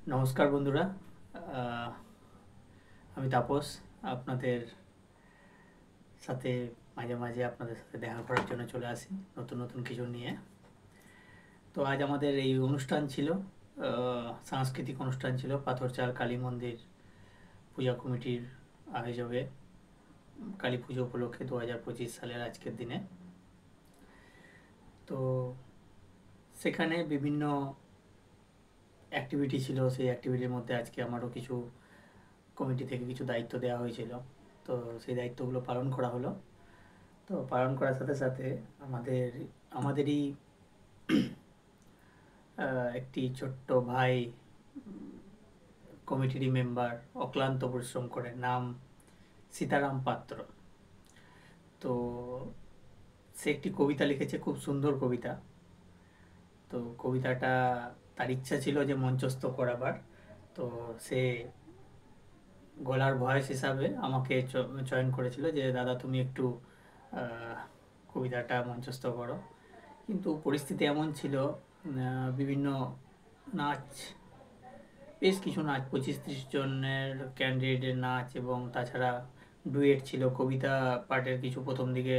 নমস্কার বন্ধুরা। আহ, আমি তাপস, আপনাদের সাথে মাঝে মাঝে আপনাদের সাথে দেখা করার জন্য চলে আসি নতুন নতুন কিছু নিয়ে। তো আজ আমাদের এই অনুষ্ঠান ছিল, সাংস্কৃতিক অনুষ্ঠান ছিল পাথরচাল কালী মন্দির পূজা কমিটির আয়োজনে কালী পুজো উপলক্ষে 2025 সালের আজকের দিনে। তো সেখানে বিভিন্ন অ্যাক্টিভিটি ছিল, সেই অ্যাক্টিভিটির মধ্যে আজকে আমারও কিছু কমিটি থেকে কিছু দায়িত্ব দেওয়া হয়েছিল। তো সেই দায়িত্বগুলো পালন করা হলো। তো পালন করার সাথে সাথে আমাদেরই একটি ছোট্ট ভাই কমিটিরই মেম্বার অক্লান্ত পরিশ্রম করে, নাম সীতারাম পাত্র। তো সে একটি কবিতা লিখেছে, খুব সুন্দর কবিতা। তো কবিতাটা তার ইচ্ছা ছিল যে মঞ্চস্থ করাবার। তো সে গলার ভয়েস হিসাবে আমাকে চয়ন করেছিল যে দাদা তুমি একটু আহ, কবিতাটা মঞ্চস্থ করো। কিন্তু পরিস্থিতি এমন ছিল, বিভিন্ন নাচ, বেশ কিছু নাচ, 25-30 জনের ক্যান্ডিডেটের নাচ, এবং তাছাড়া ডুয়েট ছিল। কবিতা পার্টের কিছু প্রথম দিকে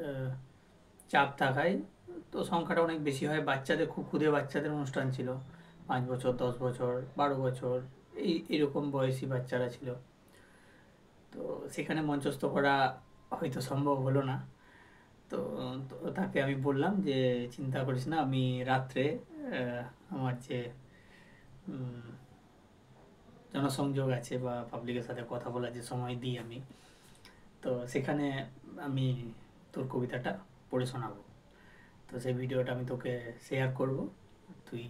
আহ, চাপ থাকায় তো সংখ্যাটা অনেক বেশি হয়। বাচ্চাদের, খুব ক্ষুদে বাচ্চাদের অনুষ্ঠান ছিল, 5 বছর, 10 বছর, 12 বছর, এরকম বয়সী বাচ্চারা ছিল। তো সেখানে মঞ্চস্থ করা হয়তো সম্ভব হলো না। তো তো তাকে আমি বললাম যে চিন্তা করিস না, আমি রাত্রে আমার যে উম, জনসংযোগ আছে বা পাবলিকের সাথে কথা বলার যে সময় দিই আমি, তো সেখানে আমি তোর কবিতাটা পড়ে শোনাবো। তো সেই ভিডিওটা আমি তোকে শেয়ার করব। তুই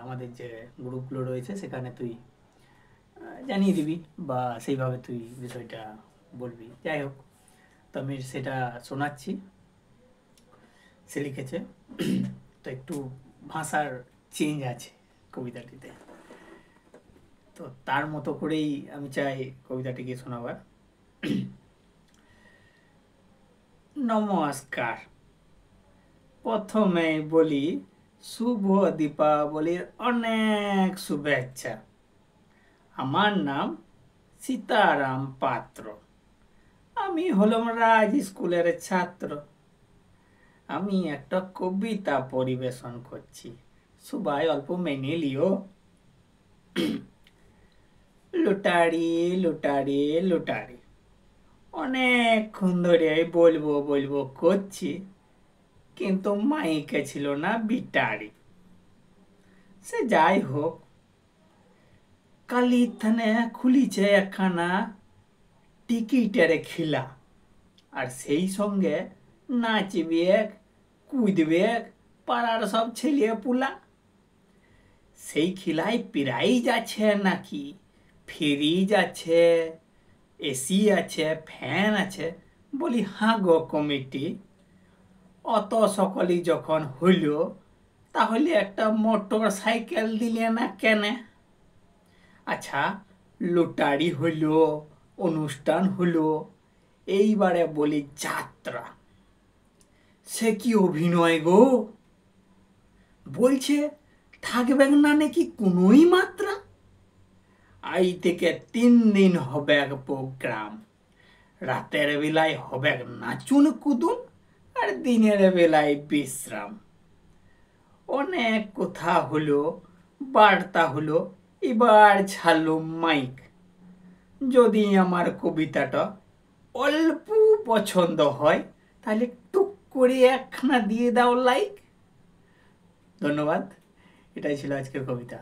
আমাদের যে গ্রুপগুলো রয়েছে সেখানে তুই জানিয়ে দিবি, বা সেইভাবে তুই বিষয়টা বলবি। যাই হোক, তো আমি সেটা শোনাচ্ছি। সে লিখেছে, তো একটু ভাষার চেঞ্জ আছে কবিতাটিতে। তো তার মতো করেই আমি চাই কবিতাটিকে শোনাবার। নমস্কার। প্রথমেই বলি শুভ দীপাবলির অনেক শুভেচ্ছা। আমার নাম সীতারাম পাত্র। আমি হলাম রাজ স্কুলের ছাত্র। আমি একটা কবিতা পরিবেশন করছি, সবাই অল্প মেনে লিও। লুটারি লুটারি লুটারি, অনেকক্ষণ ধরে বলবো বলবো করছি, কিন্তু মাইকে ছিল না বিটারি। সে যাই হোক, কালি থানে খুলিছে একখানা টিকিটের খিলা, আর সেই সঙ্গে নাচবে, কুদবে পাড়ার সব ছেলে পুলা। সেই খিলায় প্রাইজ আছে নাকি, ফ্রিজ আছে, এসি আছে, ফ্যান আছে। বলি হাঁ গো কমিটি, অত সকলই যখন হইল, তাহলে একটা মোটর সাইকেল দিলে না কেন? আচ্ছা, লুটারি হইল, অনুষ্ঠান হলো, এইবারে বলি যাত্রা। সে কি অভিনয় গো! বলছে থাকবেন না নাকি কোনোই মাত্রা। আই থেকে 3 দিন হবে এক প্রোগ্রাম। রাতের বেলায় হবে নাচুন কুদুন, আর দিনের বেলায় বিশ্রাম। অনেক কথা হলো, বার্তা হলো, এবার ছাড়লো মাইক। যদি আমার কবিতাটা অল্প পছন্দ হয়, তাহলে টুক করে একখানা দিয়ে দাও লাইক। ধন্যবাদ। এটাই ছিল আজকের কবিতা।